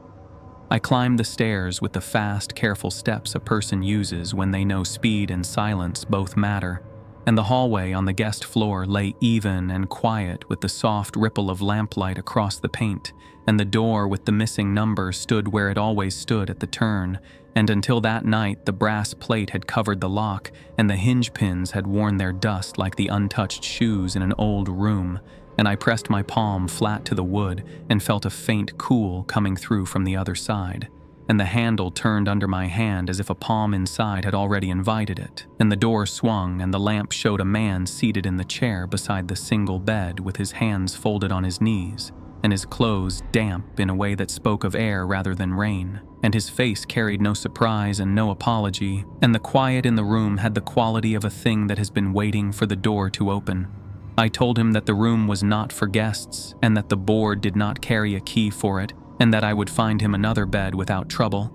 I climbed the stairs with the fast, careful steps a person uses when they know speed and silence both matter, and the hallway on the guest floor lay even and quiet with the soft ripple of lamplight across the paint, and the door with the missing number stood where it always stood at the turn, and until that night the brass plate had covered the lock, and the hinge pins had worn their dust like the untouched shoes in an old room, and I pressed my palm flat to the wood and felt a faint cool coming through from the other side, and the handle turned under my hand as if a palm inside had already invited it, and the door swung and the lamp showed a man seated in the chair beside the single bed with his hands folded on his knees, and his clothes damp in a way that spoke of air rather than rain, and his face carried no surprise and no apology, and the quiet in the room had the quality of a thing that has been waiting for the door to open. I told him that the room was not for guests, and that the board did not carry a key for it, and that I would find him another bed without trouble,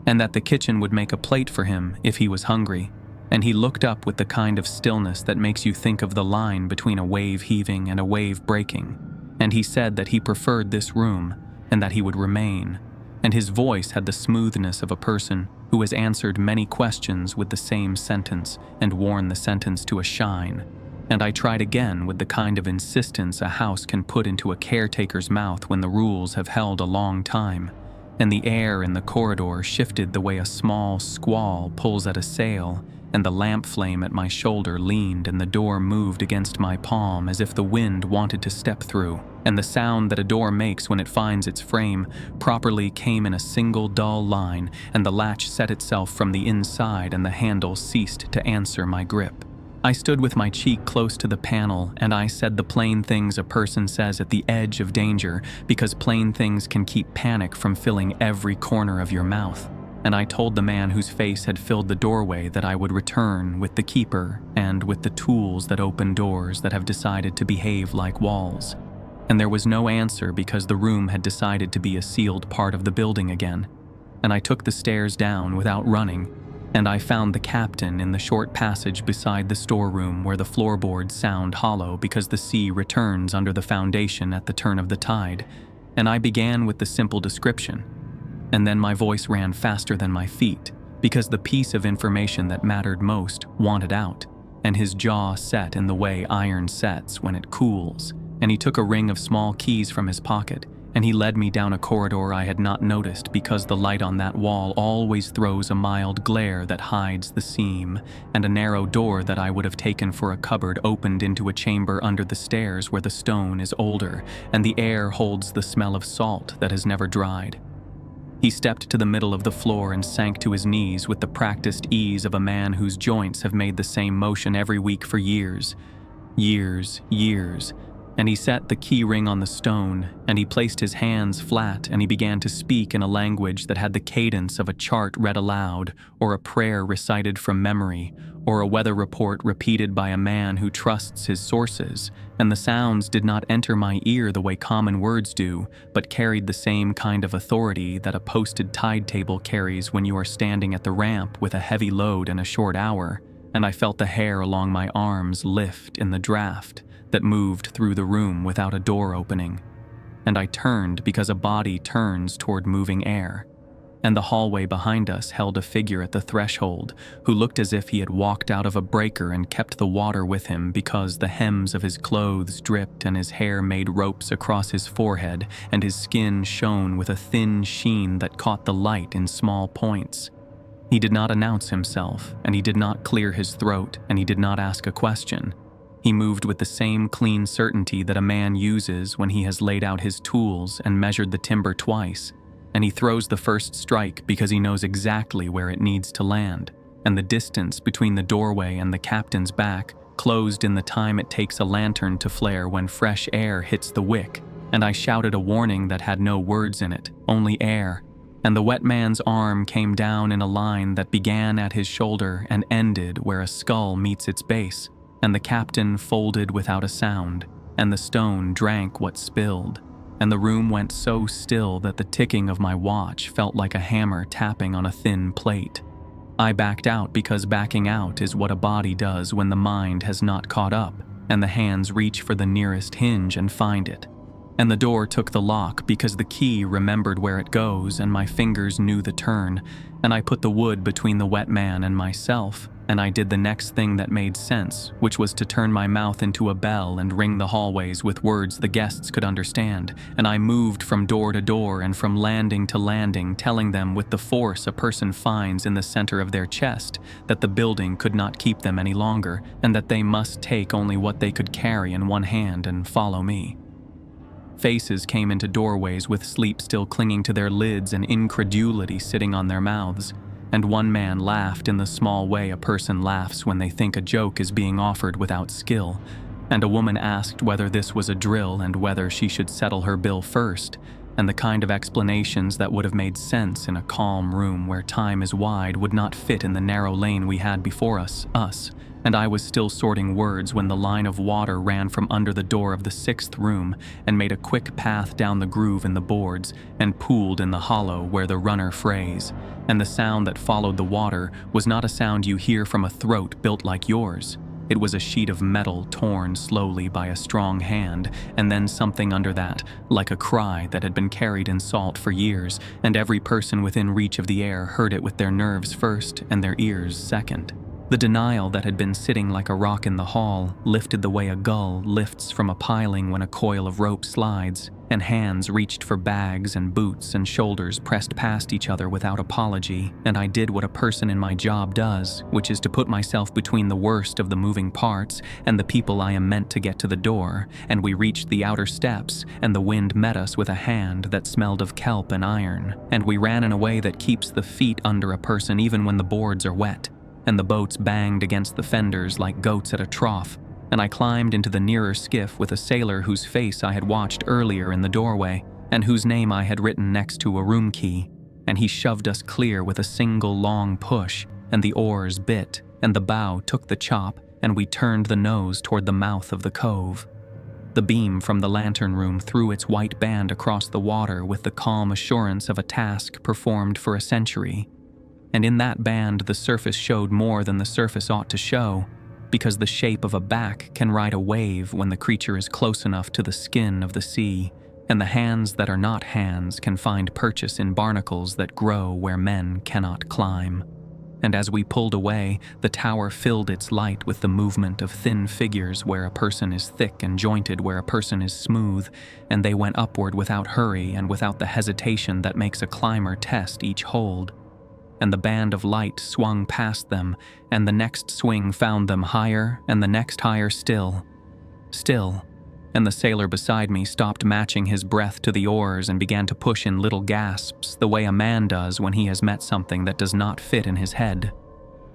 and that the kitchen would make a plate for him if he was hungry. And he looked up with the kind of stillness that makes you think of the line between a wave heaving and a wave breaking. And he said that he preferred this room, and that he would remain. And his voice had the smoothness of a person who has answered many questions with the same sentence and worn the sentence to a shine. And I tried again with the kind of insistence a house can put into a caretaker's mouth when the rules have held a long time, and the air in the corridor shifted the way a small squall pulls at a sail, and the lamp flame at my shoulder leaned and the door moved against my palm as if the wind wanted to step through, and the sound that a door makes when it finds its frame properly came in a single dull line, and the latch set itself from the inside and the handle ceased to answer my grip. I stood with my cheek close to the panel, and I said the plain things a person says at the edge of danger, because plain things can keep panic from filling every corner of your mouth. And I told the man whose face had filled the doorway that I would return with the keeper and with the tools that open doors that have decided to behave like walls. And there was no answer because the room had decided to be a sealed part of the building again. And I took the stairs down without running, and I found the captain in the short passage beside the storeroom where the floorboards sound hollow because the sea returns under the foundation at the turn of the tide, and I began with the simple description. And then my voice ran faster than my feet because the piece of information that mattered most wanted out, and his jaw set in the way iron sets when it cools, and he took a ring of small keys from his pocket, and he led me down a corridor I had not noticed because the light on that wall always throws a mild glare that hides the seam, and a narrow door that I would have taken for a cupboard opened into a chamber under the stairs where the stone is older, and the air holds the smell of salt that has never dried. He stepped to the middle of the floor and sank to his knees with the practiced ease of a man whose joints have made the same motion every week for years. And he set the key ring on the stone, and he placed his hands flat, and he began to speak in a language that had the cadence of a chart read aloud, or a prayer recited from memory, or a weather report repeated by a man who trusts his sources, and the sounds did not enter my ear the way common words do, but carried the same kind of authority that a posted tide table carries when you are standing at the ramp with a heavy load and a short hour, and I felt the hair along my arms lift in the draft that moved through the room without a door opening, and I turned because a body turns toward moving air, and the hallway behind us held a figure at the threshold who looked as if he had walked out of a breaker and kept the water with him because the hems of his clothes dripped and his hair made ropes across his forehead and his skin shone with a thin sheen that caught the light in small points. He did not announce himself, and he did not clear his throat, and he did not ask a question. He moved with the same clean certainty that a man uses when he has laid out his tools and measured the timber twice, and he throws the first strike because he knows exactly where it needs to land, and the distance between the doorway and the captain's back closed in the time it takes a lantern to flare when fresh air hits the wick, and I shouted a warning that had no words in it, only air, and the wet man's arm came down in a line that began at his shoulder and ended where a skull meets its base, and the captain folded without a sound, and the stone drank what spilled, and the room went so still that the ticking of my watch felt like a hammer tapping on a thin plate. I backed out because backing out is what a body does when the mind has not caught up, and the hands reach for the nearest hinge and find it. And the door took the lock because the key remembered where it goes and my fingers knew the turn, and I put the wood between the wet man and myself, and I did the next thing that made sense, which was to turn my mouth into a bell and ring the hallways with words the guests could understand, and I moved from door to door and from landing to landing, telling them with the force a person finds in the center of their chest that the building could not keep them any longer, and that they must take only what they could carry in one hand and follow me. Faces came into doorways with sleep still clinging to their lids and incredulity sitting on their mouths. And one man laughed in the small way a person laughs when they think a joke is being offered without skill, and a woman asked whether this was a drill and whether she should settle her bill first, and the kind of explanations that would have made sense in a calm room where time is wide would not fit in the narrow lane we had before us, and I was still sorting words when the line of water ran from under the door of the 6th room and made a quick path down the groove in the boards and pooled in the hollow where the runner frays, and the sound that followed the water was not a sound you hear from a throat built like yours. It was a sheet of metal torn slowly by a strong hand, and then something under that, like a cry that had been carried in salt for years, and every person within reach of the air heard it with their nerves first and their ears second. The denial that had been sitting like a rock in the hall lifted the way a gull lifts from a piling when a coil of rope slides, and hands reached for bags and boots and shoulders pressed past each other without apology, and I did what a person in my job does, which is to put myself between the worst of the moving parts and the people I am meant to get to the door, and we reached the outer steps, and the wind met us with a hand that smelled of kelp and iron, and we ran in a way that keeps the feet under a person even when the boards are wet, and the boats banged against the fenders like goats at a trough, and I climbed into the nearer skiff with a sailor whose face I had watched earlier in the doorway, and whose name I had written next to a room key, and he shoved us clear with a single long push, and the oars bit, and the bow took the chop, and we turned the nose toward the mouth of the cove. The beam from the lantern room threw its white band across the water with the calm assurance of a task performed for a century. And in that band the surface showed more than the surface ought to show, because the shape of a back can ride a wave when the creature is close enough to the skin of the sea, and the hands that are not hands can find purchase in barnacles that grow where men cannot climb. And as we pulled away, the tower filled its light with the movement of thin figures where a person is thick and jointed where a person is smooth, and they went upward without hurry and without the hesitation that makes a climber test each hold. And the band of light swung past them, and the next swing found them higher, and the next higher still, and the sailor beside me stopped matching his breath to the oars and began to push in little gasps, the way a man does when he has met something that does not fit in his head.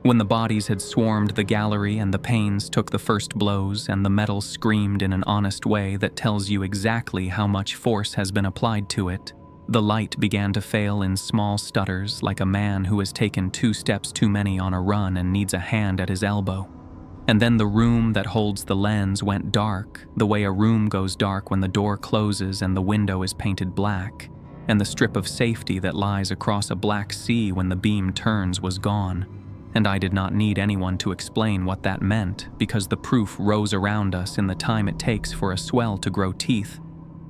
When the bodies had swarmed the gallery and the panes took the first blows and the metal screamed in an honest way that tells you exactly how much force has been applied to it, the light began to fail in small stutters like a man who has taken 2 steps too many on a run and needs a hand at his elbow. And then the room that holds the lens went dark, the way a room goes dark when the door closes and the window is painted black, and the strip of safety that lies across a black sea when the beam turns was gone. And I did not need anyone to explain what that meant, because the proof rose around us in the time it takes for a swell to grow teeth.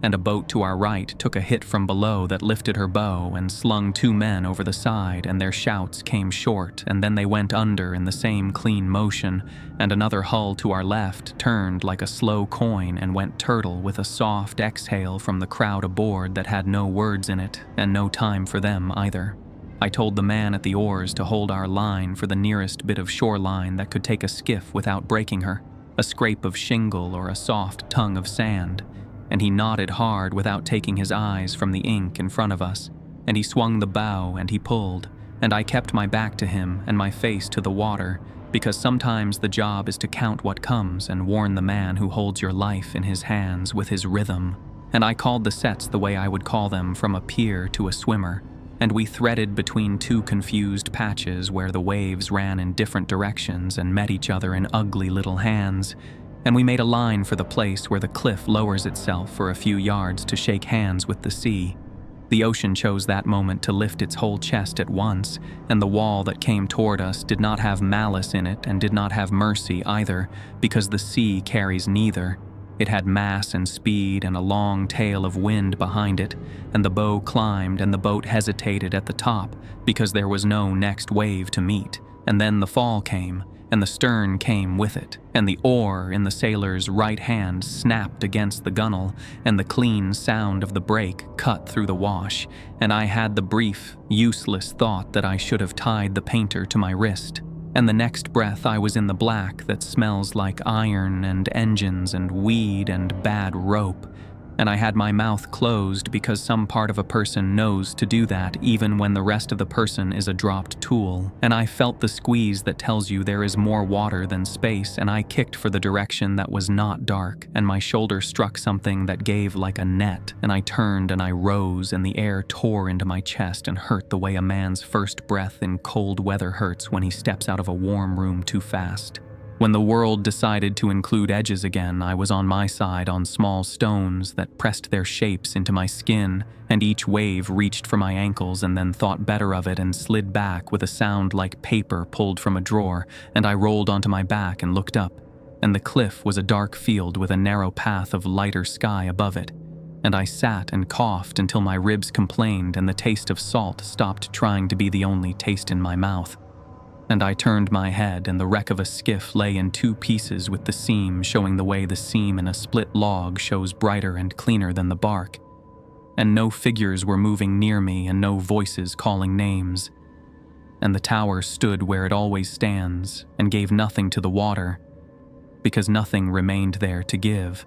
And a boat to our right took a hit from below that lifted her bow and slung 2 men over the side, and their shouts came short, and then they went under in the same clean motion, and another hull to our left turned like a slow coin and went turtle with a soft exhale from the crowd aboard that had no words in it, and no time for them either. I told the man at the oars to hold our line for the nearest bit of shoreline that could take a skiff without breaking her, a scrape of shingle or a soft tongue of sand, and he nodded hard without taking his eyes from the ink in front of us, and he swung the bow and he pulled, and I kept my back to him and my face to the water, because sometimes the job is to count what comes and warn the man who holds your life in his hands with his rhythm, and I called the sets the way I would call them from a pier to a swimmer, and we threaded between 2 confused patches where the waves ran in different directions and met each other in ugly little hands, and we made a line for the place where the cliff lowers itself for a few yards to shake hands with the sea. The ocean chose that moment to lift its whole chest at once, and the wall that came toward us did not have malice in it and did not have mercy either, because the sea carries neither. It had mass and speed and a long tail of wind behind it, and the bow climbed and the boat hesitated at the top because there was no next wave to meet, and then the fall came, and the stern came with it, and the oar in the sailor's right hand snapped against the gunwale, and the clean sound of the brake cut through the wash, and I had the brief, useless thought that I should have tied the painter to my wrist. And the next breath I was in the black that smells like iron and engines and weed and bad rope, and I had my mouth closed because some part of a person knows to do that even when the rest of the person is a dropped tool. And I felt the squeeze that tells you there is more water than space, and I kicked for the direction that was not dark, and my shoulder struck something that gave like a net, and I turned and I rose, and the air tore into my chest and hurt the way a man's first breath in cold weather hurts when he steps out of a warm room too fast. When the world decided to include edges again, I was on my side on small stones that pressed their shapes into my skin, and each wave reached for my ankles and then thought better of it and slid back with a sound like paper pulled from a drawer, and I rolled onto my back and looked up, and the cliff was a dark field with a narrow path of lighter sky above it, and I sat and coughed until my ribs complained and the taste of salt stopped trying to be the only taste in my mouth. And I turned my head, and the wreck of a skiff lay in two pieces with the seam showing the way the seam in a split log shows brighter and cleaner than the bark. And no figures were moving near me and no voices calling names. And the tower stood where it always stands and gave nothing to the water, because nothing remained there to give.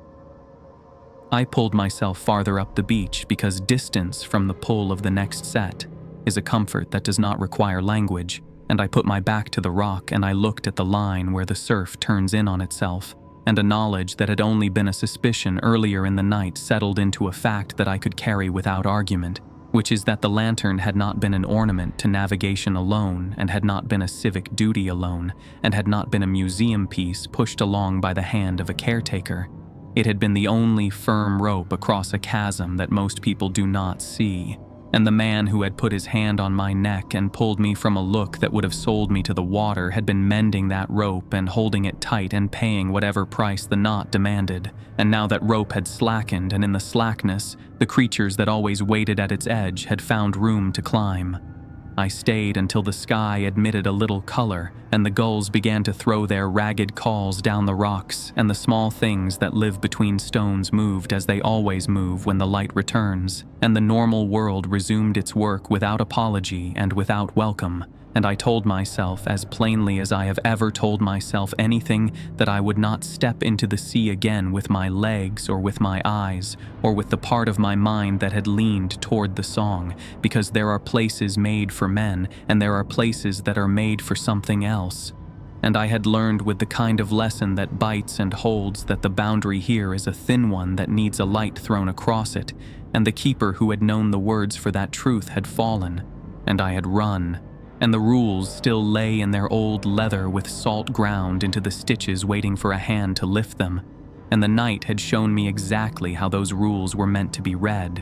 I pulled myself farther up the beach because distance from the pull of the next set is a comfort that does not require language. And I put my back to the rock and I looked at the line where the surf turns in on itself, and a knowledge that had only been a suspicion earlier in the night settled into a fact that I could carry without argument, which is that the lantern had not been an ornament to navigation alone, and had not been a civic duty alone, and had not been a museum piece pushed along by the hand of a caretaker. It had been the only firm rope across a chasm that most people do not see. And the man who had put his hand on my neck and pulled me from a look that would have sold me to the water had been mending that rope and holding it tight and paying whatever price the knot demanded. And now that rope had slackened, and in the slackness, the creatures that always waited at its edge had found room to climb. I stayed until the sky admitted a little color, and the gulls began to throw their ragged calls down the rocks, and the small things that live between stones moved as they always move when the light returns, and the normal world resumed its work without apology and without welcome. And I told myself as plainly as I have ever told myself anything that I would not step into the sea again with my legs or with my eyes or with the part of my mind that had leaned toward the song, because there are places made for men and there are places that are made for something else. And I had learned with the kind of lesson that bites and holds that the boundary here is a thin one that needs a light thrown across it, and the keeper who had known the words for that truth had fallen, and I had run. And the rules still lay in their old leather with salt ground into the stitches waiting for a hand to lift them, and the night had shown me exactly how those rules were meant to be read.